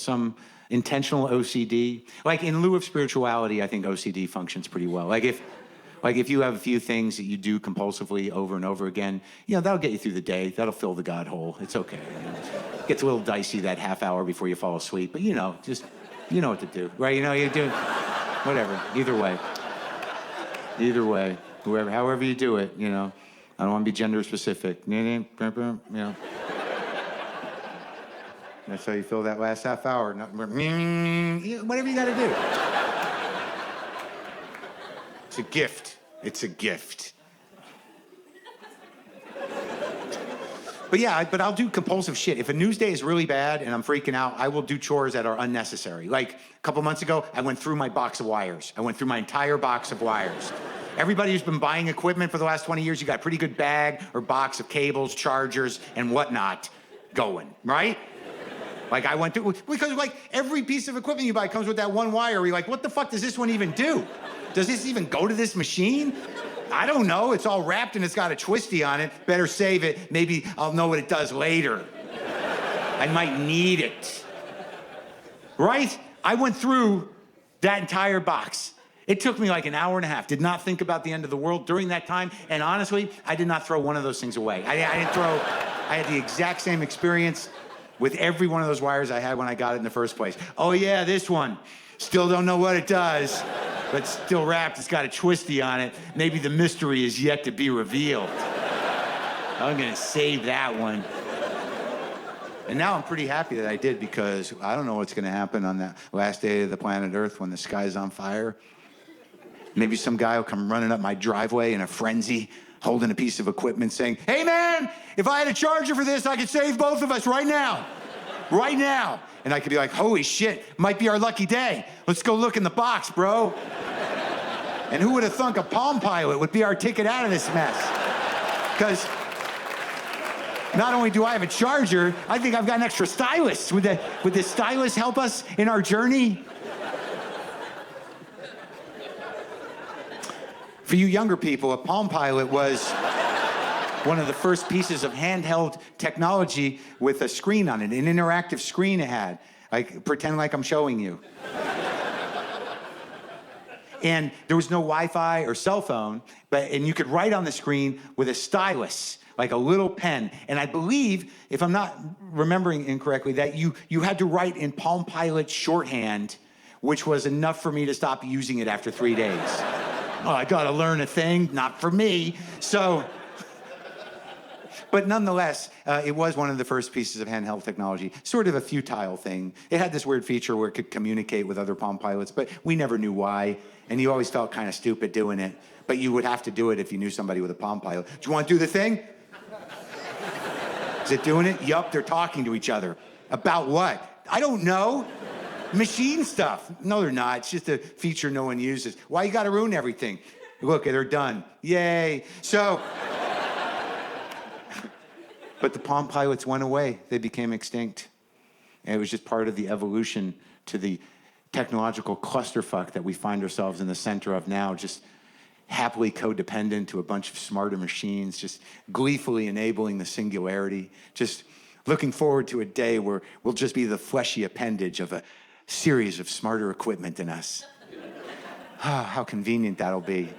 some intentional OCD. Like in lieu of spirituality, I think OCD functions pretty well. Like if you have a few things that you do compulsively over and over again, that'll get you through the day. That'll fill the God hole. It's okay. It gets a little dicey that half hour before you fall asleep, but just you know what to do, right? You do whatever. Either way, however you do it. I don't want to be gender specific. That's how you fill that last half hour. Whatever you got to do. It's a gift. It's a gift. But I'll do compulsive shit. If a news day is really bad and I'm freaking out, I will do chores that are unnecessary. Like a couple months ago, I went through my box of wires. I went through my entire box of wires. Everybody who's been buying equipment for the last 20 years, you got a pretty good bag or box of cables, chargers, and whatnot going, right? Like I went through, because like every piece of equipment you buy comes with that one wire where you're like, what the fuck does this one even do? Does this even go to this machine? I don't know. It's all wrapped and it's got a twisty on it. Better save it. Maybe I'll know what it does later. I might need it. Right? I went through that entire box. It took me like an hour and a half. Did not think about the end of the world during that time. And honestly, I did not throw one of those things away. I had the exact same experience with every one of those wires I had when I got it in the first place. Oh yeah, this one. Still don't know what it does, but still wrapped. It's got a twisty on it. Maybe the mystery is yet to be revealed. I'm gonna save that one. And now I'm pretty happy that I did, because I don't know what's gonna happen on that last day of the planet Earth when the sky's on fire. Maybe some guy will come running up my driveway in a frenzy, holding a piece of equipment saying, hey man, if I had a charger for this, I could save both of us right now. Right now. And I could be like, holy shit, might be our lucky day. Let's go look in the box, bro. And who would have thunk a Palm Pilot would be our ticket out of this mess? Because not only do I have a charger, I think I've got an extra stylus. Would the stylus help us in our journey? For you younger people, a Palm Pilot was one of the first pieces of handheld technology with a screen on it, an interactive screen it had. Like, pretend like I'm showing you. And there was no Wi-Fi or cell phone, and you could write on the screen with a stylus, like a little pen. And I believe, if I'm not remembering incorrectly, that you had to write in Palm Pilot shorthand, which was enough for me to stop using it after 3 days. Oh, I gotta learn a thing, not for me. But nonetheless, it was one of the first pieces of handheld technology, sort of a futile thing. It had this weird feature where it could communicate with other Palm Pilots, but we never knew why, and you always felt kind of stupid doing it, but you would have to do it if you knew somebody with a Palm Pilot. Do you want to do the thing? Is it doing it? Yup, they're talking to each other. About what? I don't know. Machine stuff. No, they're not. It's just a feature no one uses. Why you gotta ruin everything? Look, they're done. Yay. But the Palm Pilots went away. They became extinct. And it was just part of the evolution to the technological clusterfuck that we find ourselves in the center of now, just happily codependent to a bunch of smarter machines, just gleefully enabling the singularity, just looking forward to a day where we'll just be the fleshy appendage of a series of smarter equipment than us. How convenient that'll be.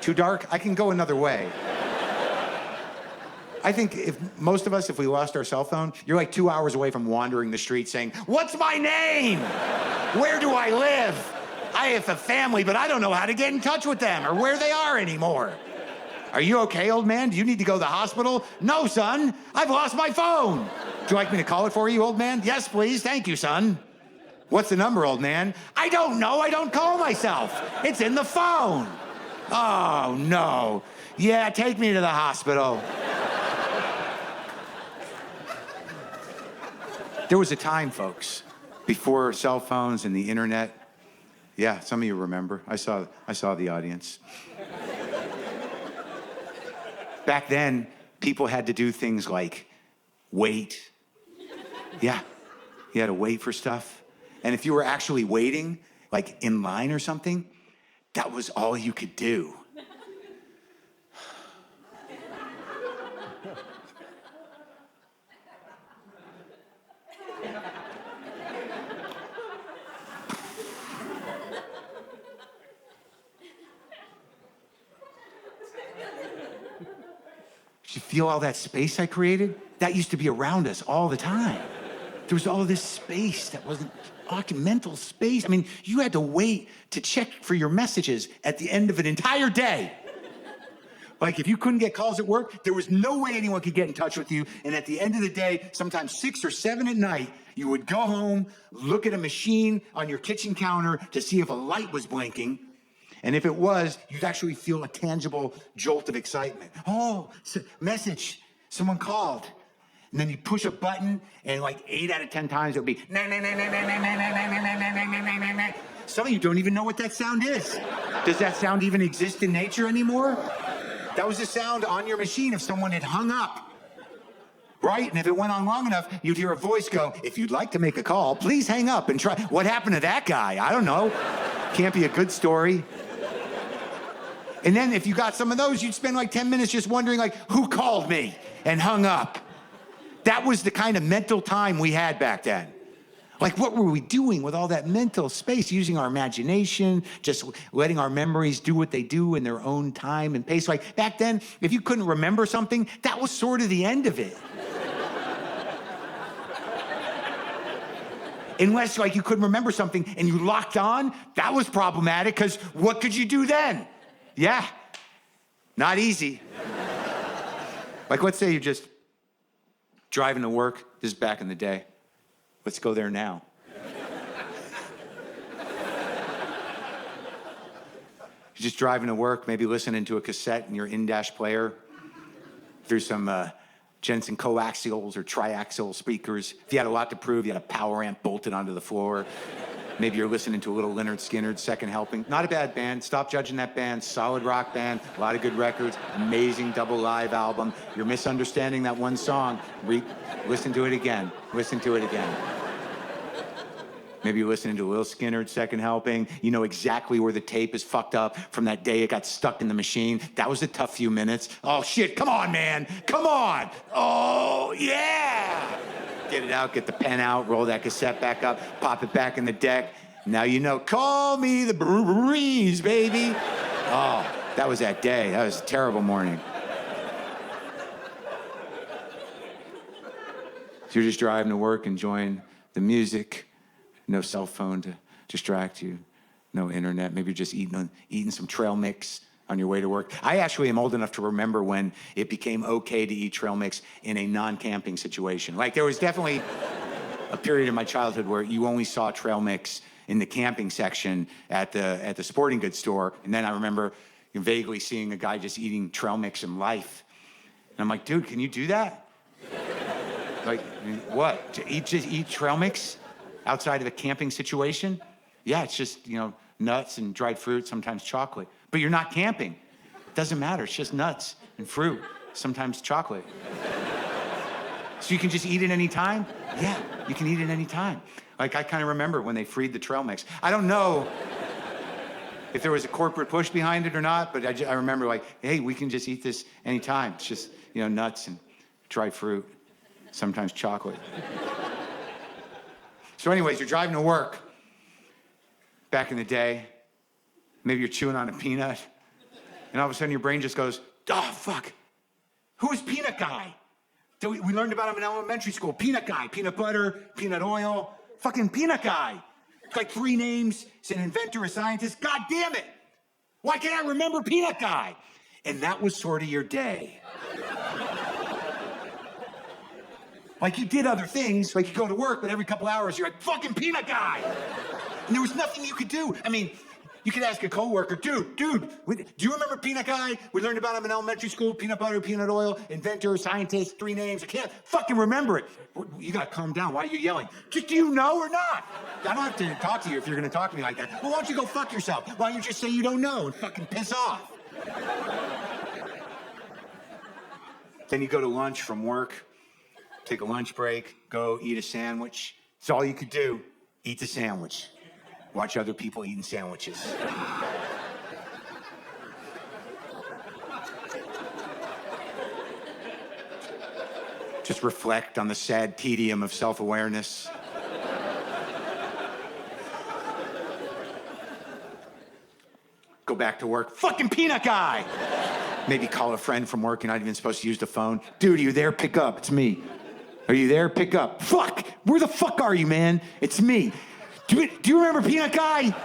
Too dark? I can go another way. I think if we lost our cell phone, you're like 2 hours away from wandering the street saying, what's my name? Where do I live? I have a family, but I don't know how to get in touch with them or where they are anymore. Are you okay, old man? Do you need to go to the hospital? No, son. I've lost my phone. Would you like me to call it for you, old man? Yes, please. Thank you, son. What's the number, old man? I don't know. I don't call myself. It's in the phone. Oh, no. Yeah, take me to the hospital. There was a time, folks, before cell phones and the internet. Yeah, some of you remember. I saw the audience. Back then, people had to do things like wait. Yeah, you had to wait for stuff. And if you were actually waiting, like in line or something, that was all you could do. feel all that space I created? That used to be around us all the time. There was all this space that wasn't mental space. I mean, you had to wait to check for your messages at the end of an entire day. Like, if you couldn't get calls at work, there was no way anyone could get in touch with you. And at the end of the day, sometimes 6 or 7 at night, you would go home, look at a machine on your kitchen counter to see if a light was blinking. And if it was, you'd actually feel a tangible jolt of excitement. Oh, message, someone called. And then you push a button, and like 8 out of 10 times it would be, nah, nah, nah, nah, nah, nah, nah, nah, nah, nah, nah, nah, nah. Some of you don't even know what that sound is. Does that sound even exist in nature anymore? That was the sound on your machine if someone had hung up, right? And if it went on long enough, you'd hear a voice go, if you'd like to make a call, please hang up and try. What happened to that guy? I don't know. Can't be a good story. And then if you got some of those, you'd spend like 10 minutes just wondering, like, who called me and hung up? That was the kind of mental time we had back then. Like, what were we doing with all that mental space? Using our imagination, just letting our memories do what they do in their own time and pace. Like, back then, if you couldn't remember something, that was sort of the end of it. Unless, like, you couldn't remember something and you locked on, that was problematic, because what could you do then? Yeah, not easy. Like, let's say you're just driving to work. This is back in the day. Let's go there now. You're just driving to work, maybe listening to a cassette in your in-dash player through some Jensen coaxials or triaxial speakers. If you had a lot to prove, you had a power amp bolted onto the floor. Maybe you're listening to a little Leonard Skinner's Second Helping. Not a bad band. Stop judging that band. Solid rock band. A lot of good records. Amazing double live album. You're misunderstanding that one song. Listen to it again. Listen to it again. Maybe you're listening to a little Skinner's Second Helping. You know exactly where the tape is fucked up from that day it got stuck in the machine. That was a tough few minutes. Oh, shit. Come on, man. Come on. Oh, yeah. Get it out, get the pen out, roll that cassette back up, pop it back in the deck. Now you know, call me the breeze, baby. Oh, that was that day. That was a terrible morning. So you're just driving to work, enjoying the music. No cell phone to distract you. No internet. Maybe you're just eating some trail mix on your way to work. I actually am old enough to remember when it became okay to eat trail mix in a non-camping situation. Like, there was definitely a period in my childhood where you only saw trail mix in the camping section at the sporting goods store. And then I remember vaguely seeing a guy just eating trail mix in Life. And I'm like, dude, can you do that? Like, what? Just eat trail mix outside of a camping situation? Yeah, it's just, nuts and dried fruit, sometimes chocolate. But you're not camping. It doesn't matter. It's just nuts and fruit, sometimes chocolate. So you can just eat it any time? Yeah, you can eat it any time. Like, I kind of remember when they freed the trail mix. I don't know if there was a corporate push behind it or not, but I remember, like, hey, we can just eat this anytime. It's just, nuts and dried fruit, sometimes chocolate. So anyways, you're driving to work. Back in the day, maybe you're chewing on a peanut, and all of a sudden your brain just goes, oh, fuck. Who is Peanut Guy? We learned about him in elementary school. Peanut Guy, peanut butter, peanut oil, fucking Peanut Guy. It's like 3 names. It's an inventor, a scientist. God damn it. Why can't I remember Peanut Guy? And that was sort of your day. Like, you did other things, like you go to work, but every couple hours you're like, fucking Peanut Guy. And there was nothing you could do. I mean, you could ask a coworker, dude, do you remember Peanut Guy? We learned about him in elementary school. Peanut butter, peanut oil, inventor, scientist, 3 names. I can't fucking remember it. You gotta calm down. Why are you yelling? Just, do you know or not? I don't have to talk to you if you're gonna talk to me like that. Well, why don't you go fuck yourself? Why don't you just say you don't know and fucking piss off? Then you go to lunch from work, take a lunch break, go eat a sandwich. It's all you could do. Eat the sandwich. Watch other people eating sandwiches. Just reflect on the sad tedium of self-awareness. Go back to work. Fucking Peanut Guy! Maybe call a friend from work. You're not even supposed to use the phone. Dude, are you there? Pick up. It's me. Are you there? Pick up. Fuck! Where the fuck are you, man? It's me. Do you remember Peanut Guy?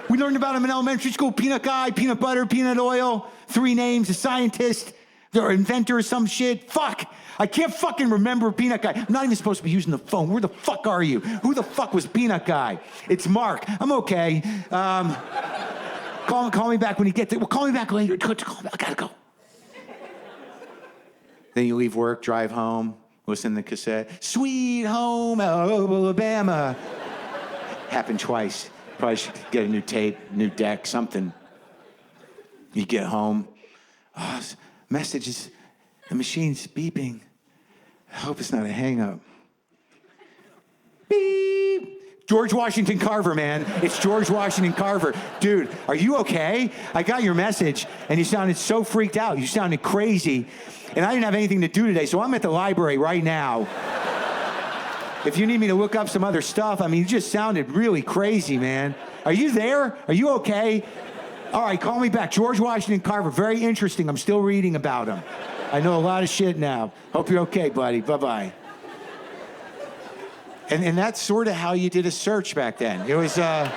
We learned about him in elementary school. Peanut Guy, peanut butter, peanut oil. 3 names, a scientist, or inventor or some shit. Fuck! I can't fucking remember Peanut Guy. I'm not even supposed to be using the phone. Where the fuck are you? Who the fuck was Peanut Guy? It's Mark. I'm okay. Call me back when you get there. Well, call me back later. I gotta go. Then you leave work, drive home, listen to the cassette. Sweet Home Alabama. Happened twice. Probably should get a new tape, new deck, something. You get home. Oh, messages. The machine's beeping. I hope it's not a hang-up. Beep. George Washington Carver, man. It's George Washington Carver. Dude, are you okay? I got your message, and you sounded so freaked out. You sounded crazy. And I didn't have anything to do today, so I'm at the library right now. If you need me to look up some other stuff, I mean, you just sounded really crazy, man. Are you there? Are you okay? All right, call me back. George Washington Carver, very interesting. I'm still reading about him. I know a lot of shit now. Hope you're okay, buddy. Bye-bye. And that's sort of how you did a search back then. It was a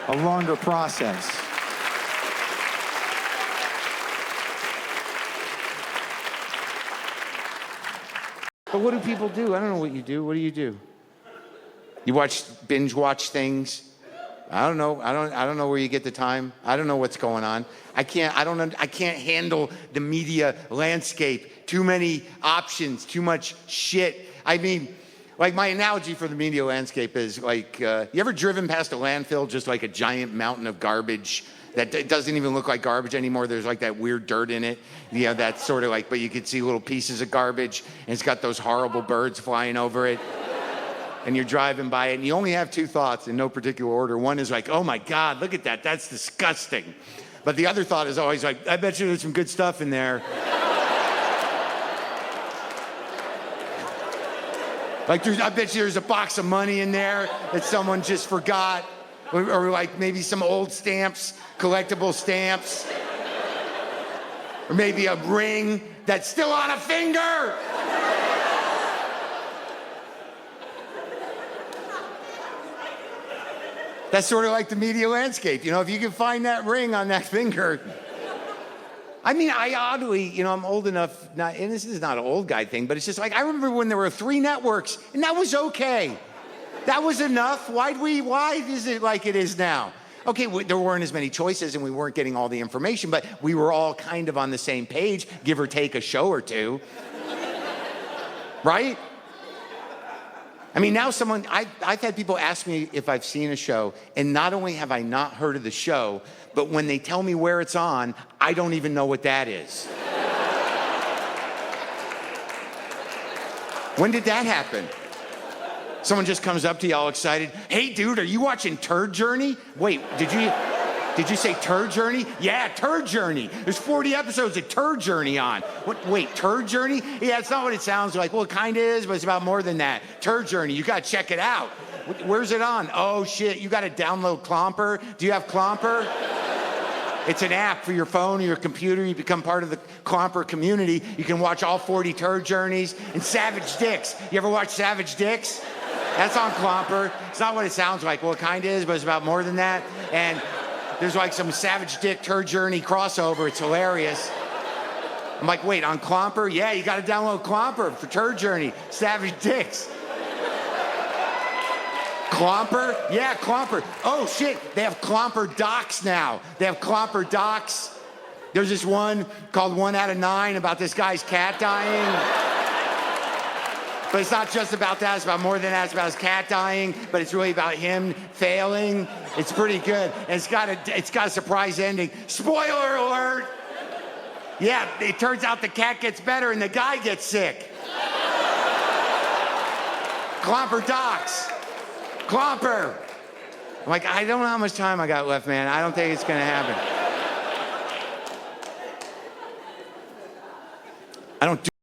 longer process. But what do people do? I don't know what you do. What do you do? You binge watch things? I don't know. I don't know where you get the time. I don't know what's going on. I can't handle the media landscape. Too many options, too much shit. I mean, like my analogy for the media landscape is like, you ever driven past a landfill, just like a giant mountain of garbage that it doesn't even look like garbage anymore? There's like that weird dirt in it. You know, that's sort of like, but you could see little pieces of garbage, and it's got those horrible birds flying over it. And you're driving by it, and you only have 2 thoughts in no particular order. One is like, oh my God, look at that. That's disgusting. But the other thought is always like, I bet you there's some good stuff in there. Like, I bet you there's a box of money in there that someone just forgot. Or like maybe some old stamps, collectible stamps. Or maybe a ring that's still on a finger. That's sort of like the media landscape. You know, if you can find that ring on that finger. I mean, I oddly, you know, I'm old enough, and this is not an old guy thing, but it's just like, I remember when there were 3 networks, and that was okay. That was enough. Why is it like it is now? Okay, there weren't as many choices, and we weren't getting all the information, but we were all kind of on the same page, give or take a show or 2. Right? I mean, now I've had people ask me if I've seen a show, and not only have I not heard of the show, but when they tell me where it's on, I don't even know what that is. When did that happen? Someone just comes up to you all excited. Hey, dude, are you watching Turd Journey? Wait, did you say Turd Journey? Yeah, Turd Journey. There's 40 episodes of Turd Journey on. Wait, Turd Journey? Yeah, it's not what it sounds like. Well, it kind of is, but it's about more than that. Turd Journey, you got to check it out. Where's it on? Oh, shit, you got to download Clomper. Do you have Clomper? It's an app for your phone or your computer. You become part of the Clomper community. You can watch all 40 Turd Journeys. And Savage Dicks. You ever watch Savage Dicks? That's on Clomper. It's not what it sounds like. Well, it kind of is, but it's about more than that. And there's like some Savage Dick Turd Journey crossover. It's hilarious. I'm like, wait, on Clomper? Yeah, you got to download Clomper for Turd Journey. Savage Dicks. Clomper? Yeah, Clomper. Oh, shit. They have Clomper docs now. They have Clomper docs. There's this one called 1 Out of 9 about this guy's cat dying. But it's not just about that. It's about more than that. It's about his cat dying, but it's really about him failing. It's pretty good. And it's got a surprise ending. Spoiler alert! Yeah, it turns out the cat gets better and the guy gets sick. Clomper docs. Clomper. I'm like, I don't know how much time I got left, man. I don't think it's gonna happen. I don't do